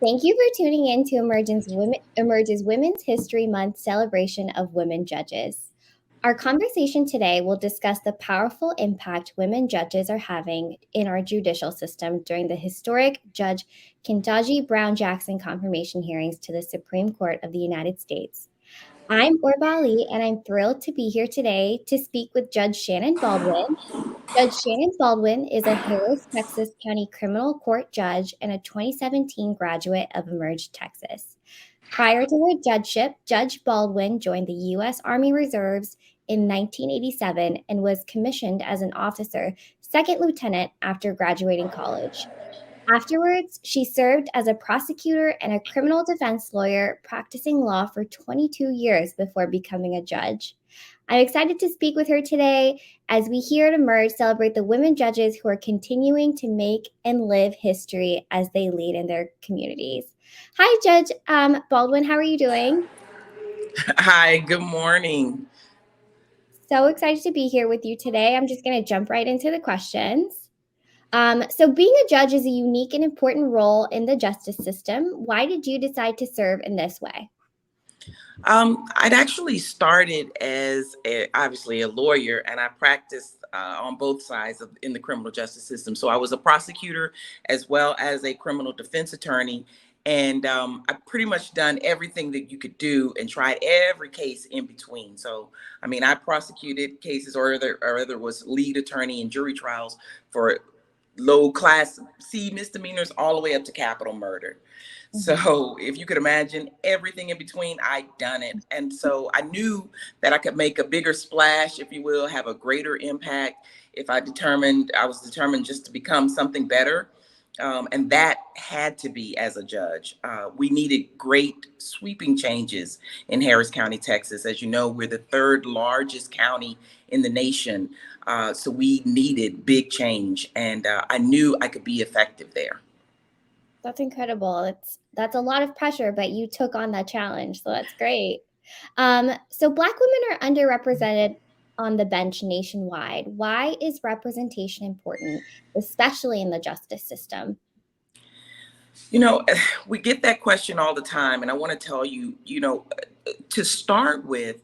Thank you for tuning in to Emerge's Women's History Month celebration of women judges. Our conversation today will discuss the powerful impact women judges are having in our judicial system during the historic Judge Ketanji Brown Jackson confirmation hearings to the Supreme Court of the United States. I'm Orpa, and I'm thrilled to be here today to speak with Judge Shannon Baldwin. Judge Shannon Baldwin is a Harris, Texas County Criminal Court judge and a 2017 graduate of Emerge, Texas. Prior to her judgeship, Judge Baldwin joined the U.S. Army Reserves in 1987 and was commissioned as an officer, second lieutenant, after graduating college. Afterwards, she served as a prosecutor and a criminal defense lawyer, practicing law for 22 years before becoming a judge. I'm excited to speak with her today as we here at Emerge celebrate the women judges who are continuing to make and live history as they lead in their communities. Hi, Judge Baldwin. How are you doing? Hi, good morning. So excited to be here with you today. I'm just going to jump right into the questions. So being a judge is a unique and important role in the justice system. Why did you decide to serve in this way? I'd actually started as obviously a lawyer, and I practiced on both sides in the criminal justice system. So I was a prosecutor as well as a criminal defense attorney. And I pretty much done everything that you could do and tried every case in between. So, I mean, I prosecuted cases or other was lead attorney in jury trials for low class C misdemeanors all the way up to capital murder. So if you could imagine everything in between, I'd done it. And so I knew that I could make a bigger splash, if you will, have a greater impact if I was determined just to become something better. And that had to be as a judge. We needed great sweeping changes in Harris County, Texas. As you know, we're the third largest county in the nation. So we needed big change. And I knew I could be effective there. That's incredible. That's a lot of pressure, but you took on that challenge, so that's great. So Black women are underrepresented on the bench nationwide. Why is representation important, especially in the justice system? You know, we get that question all the time, and I want to tell you, to start with,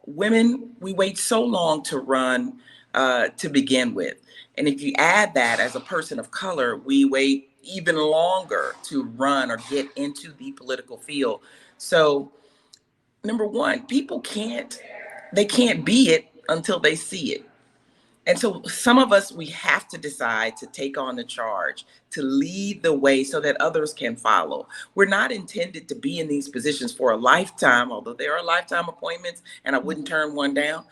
women, we wait so long to run to begin with. And if you add that as a person of color, we wait even longer to run or get into the political field. So, number one, they can't be it until they see it. And so some of us, we have to decide to take on the charge, to lead the way so that others can follow. We're not intended to be in these positions for a lifetime, although there are lifetime appointments and I wouldn't turn one down.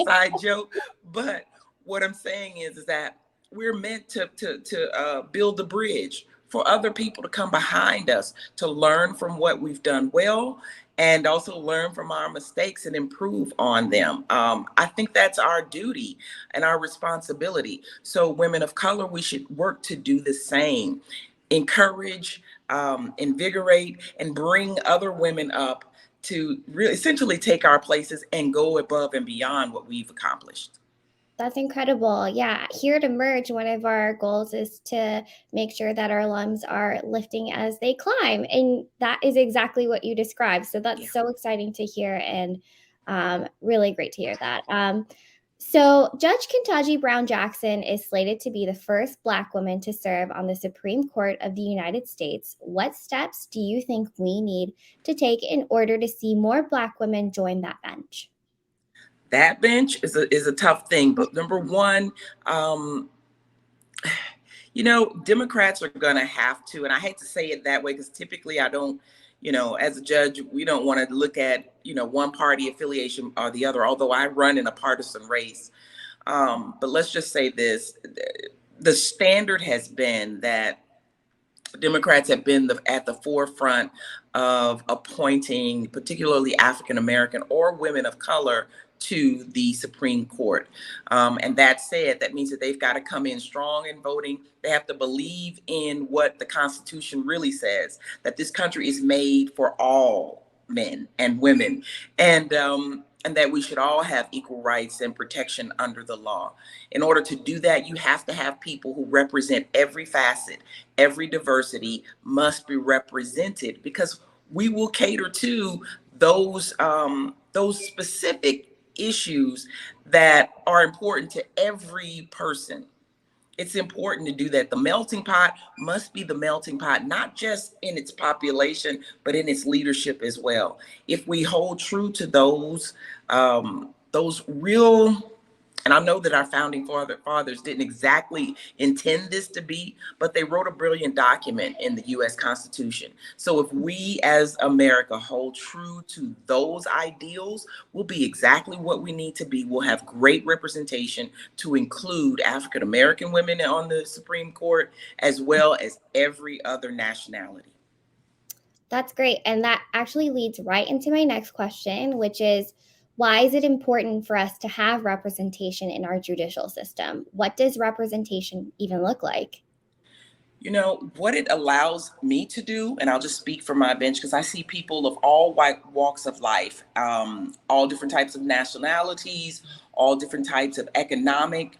Side joke. But what I'm saying is that we're meant to build the bridge for other people to come behind us, to learn from what we've done well and also learn from our mistakes and improve on them. I think that's our duty and our responsibility. So women of color, we should work to do the same. Encourage, invigorate, and bring other women up to really essentially take our places and go above and beyond what we've accomplished. That's incredible. Yeah, here at Emerge, one of our goals is to make sure that our alums are lifting as they climb. And that is exactly what you described. So that's so exciting to hear and really great to hear that. So Judge Ketanji Brown Jackson is slated to be the first Black woman to serve on the Supreme Court of the United States. What steps do you think we need to take in order to see more Black women join that bench? That bench is a tough thing, but number one, Democrats are going to have to, and I hate to say it that way because typically I don't, as a judge, we don't want to look at, one party affiliation or the other, although I run in a partisan race. But let's just say this, the standard has been that Democrats have been at the forefront of appointing particularly African-American or women of color to the Supreme Court. And that said, that means that they've got to come in strong in voting. They have to believe in what the Constitution really says, that this country is made for all men and women. And and that we should all have equal rights and protection under the law. In order to do that, you have to have people who represent every facet, every diversity must be represented, because we will cater to those specific issues that are important to every person. It's important to do that. The melting pot must be the melting pot, not just in its population, but in its leadership as well. If we hold true to those real, and I know that our founding fathers didn't exactly intend this to be, but they wrote a brilliant document in the U.S. Constitution. So if we as America hold true to those ideals, we'll be exactly what we need to be. We'll have great representation to include African American women on the Supreme Court, as well as every other nationality. That's great. And that actually leads right into my next question, which is, why is it important for us to have representation in our judicial system? What does representation even look like? You know, what it allows me to do, and I'll just speak for my bench because I see people of all walks of life, all different types of nationalities, all different types of economic,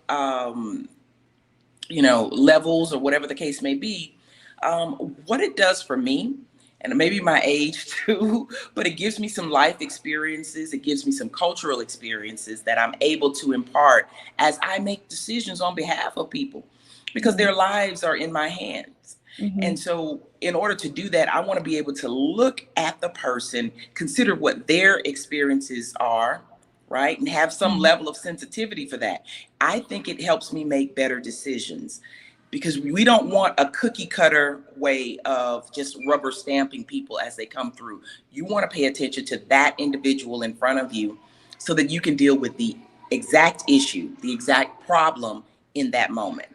levels, or whatever the case may be. What it does for me, and maybe my age too, but it gives me some life experiences. It gives me some cultural experiences that I'm able to impart as I make decisions on behalf of people, because their lives are in my hands. Mm-hmm. And so in order to do that, I want to be able to look at the person, consider what their experiences are, right? And have some level of sensitivity for that. I think it helps me make better decisions, because we don't want a cookie cutter way of just rubber stamping people as they come through. You want to pay attention to that individual in front of you so that you can deal with the exact issue, the exact problem in that moment.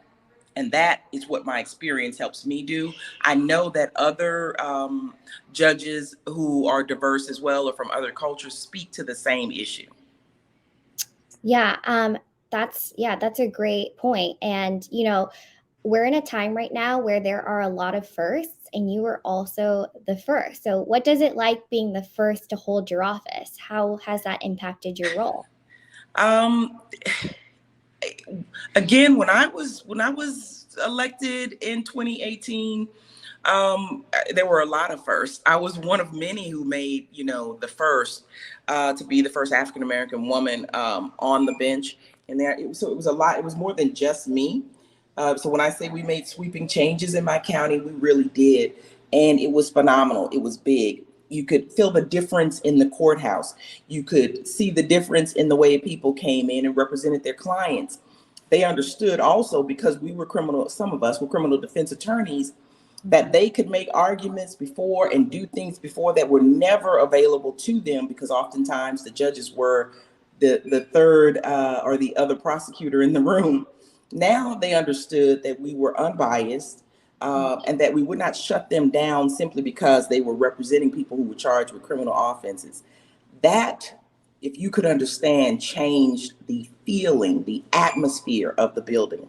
And that is what my experience helps me do. I know that other judges who are diverse as well or from other cultures speak to the same issue. Yeah, that's a great point. And we're in a time right now where there are a lot of firsts, and you were also the first. So what does it like being the first to hold your office? How has that impacted your role? Um, Again, when I was elected in 2018, there were a lot of firsts. I was one of many who made, the first to be the first African American woman on the bench. And so it was a lot. It was more than just me. So when I say we made sweeping changes in my county, we really did, and it was phenomenal. It was big. You could feel the difference in the courthouse. You could see the difference in the way people came in and represented their clients. They understood also, because some of us were criminal defense attorneys, that they could make arguments before and do things before that were never available to them, because oftentimes the judges were the third or the other prosecutor in the room. Now they understood that we were unbiased, and that we would not shut them down simply because they were representing people who were charged with criminal offenses. That, if you could understand, changed the feeling, the atmosphere of the building,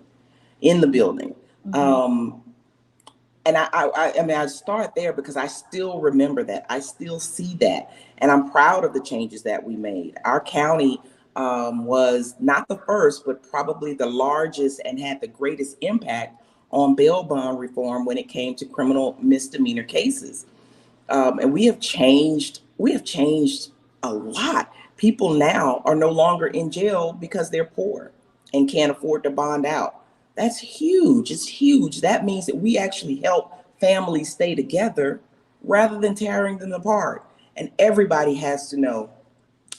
in the building. And I mean, I start there because I still remember that. I still see that. And I'm proud of the changes that we made. Our county was not the first, but probably the largest, and had the greatest impact on bail bond reform when it came to criminal misdemeanor cases. And we have changed a lot. People now are no longer in jail because they're poor and can't afford to bond out. That's huge. It's huge. That means that we actually help families stay together rather than tearing them apart. And everybody has to know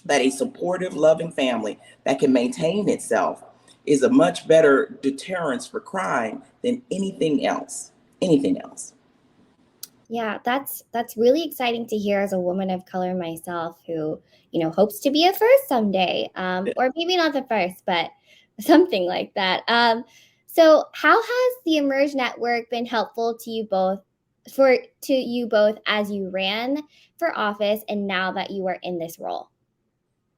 that a supportive, loving family that can maintain itself is a much better deterrence for crime than anything else. Anything else. Yeah, that's really exciting to hear as a woman of color myself who, hopes to be a first someday, or maybe not the first, but something like that. So how has the Emerge Network been helpful to you both as you ran for office and now that you are in this role?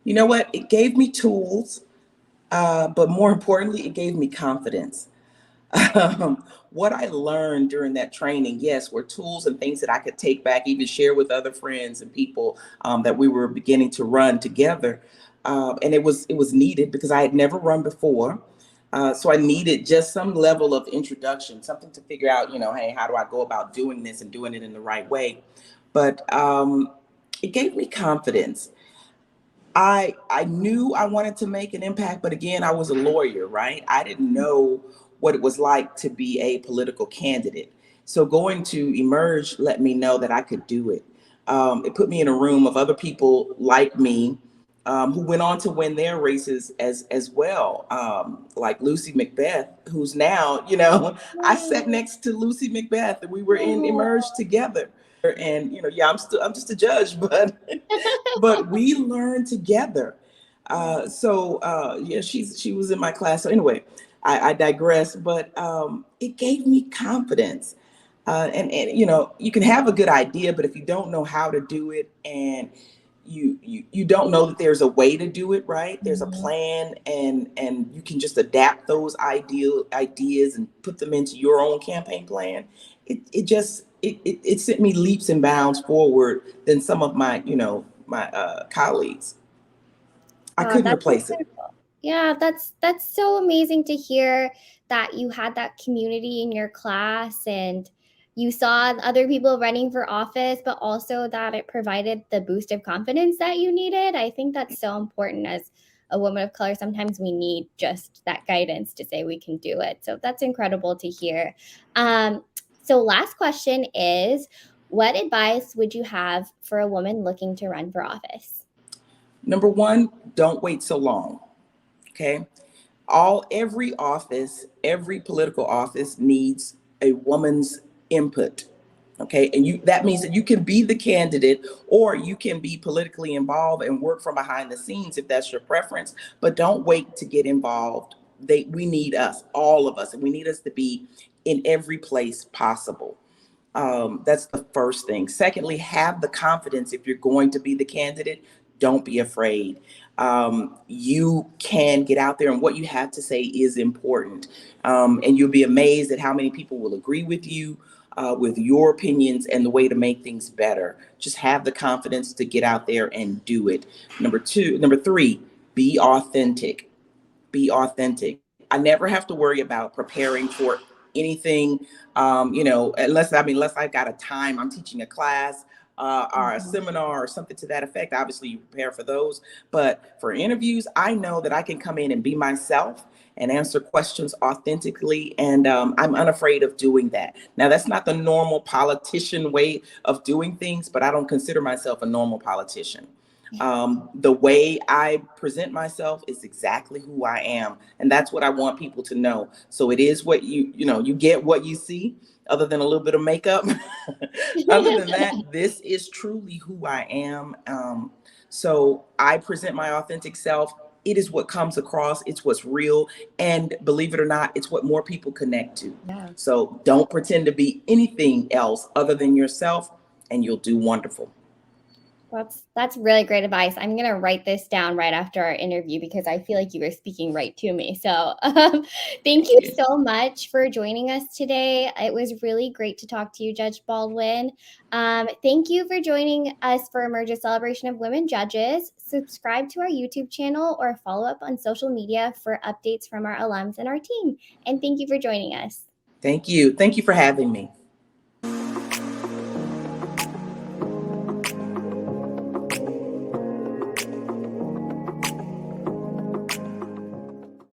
You know what? It gave me tools, but more importantly, it gave me confidence. What I learned during that training, yes, were tools and things that I could take back, even share with other friends and people that we were beginning to run together. And it was needed because I had never run before. So I needed just some level of introduction, something to figure out, hey, how do I go about doing this and doing it in the right way? But it gave me confidence. I knew I wanted to make an impact, but again, I was a lawyer, right? I didn't know what it was like to be a political candidate. So going to Emerge let me know that I could do it. It put me in a room of other people like me, who went on to win their races as well. Like Lucy Macbeth, who's now, I sat Wow. next to Lucy Macbeth, and we were in Oh. Emerge together. And yeah, I'm just a judge, but we learned together. Yeah, she was in my class. So anyway, I digress. But it gave me confidence. And you can have a good idea, but if you don't know how to do it, and you don't know that there's a way to do it right, there's a Mhm. plan, and you can just adapt those ideas and put them into your own campaign plan. It sent me leaps and bounds forward than some of my colleagues. I Wow, couldn't that's replace it. incredible. Yeah, that's so amazing to hear that you had that community in your class and you saw other people running for office, but also that it provided the boost of confidence that you needed. I think that's so important as a woman of color. Sometimes we need just that guidance to say we can do it. So that's incredible to hear. So last question is, what advice would you have for a woman looking to run for office? Number one, don't wait so long. Okay. Every political office needs a woman's input. Okay. And that means that you can be the candidate, or you can be politically involved and work from behind the scenes if that's your preference. But don't wait to get involved. We need us, all of us, and we need us to be in every place possible. That's the first thing. Secondly, have the confidence. If you're going to be the candidate, don't be afraid. You can get out there, and what you have to say is important. And you'll be amazed at how many people will agree with you, with your opinions and the way to make things better. Just have the confidence to get out there and do it. Number three, be authentic. Be authentic. I never have to worry about preparing for anything, unless I've got a time I'm teaching a class, or a Mhm. seminar or something to that effect. Obviously, you prepare for those. But for interviews, I know that I can come in and be myself and answer questions authentically. And I'm unafraid of doing that. Now, that's not the normal politician way of doing things, but I don't consider myself a normal politician. Yeah. The way I present myself is exactly who I am, and that's what I want people to know. So it is what you get what you see, other than a little bit of makeup. Other than that, this is truly who I am. So I present my authentic self. It is what comes across. It's what's real, and believe it or not, it's what more people connect to. Yeah. So don't pretend to be anything else other than yourself, and you'll do wonderful. That's really great advice. I'm gonna write this down right after our interview because I feel like you were speaking right to me. So, thank Thank you you. so much for joining us today. It was really great to talk to you, Judge Baldwin. Thank you for joining us for Emerge's Celebration of Women Judges. Subscribe to our YouTube channel or follow up on social media for updates from our alums and our team. And thank you for joining us. Thank you. Thank you for having me.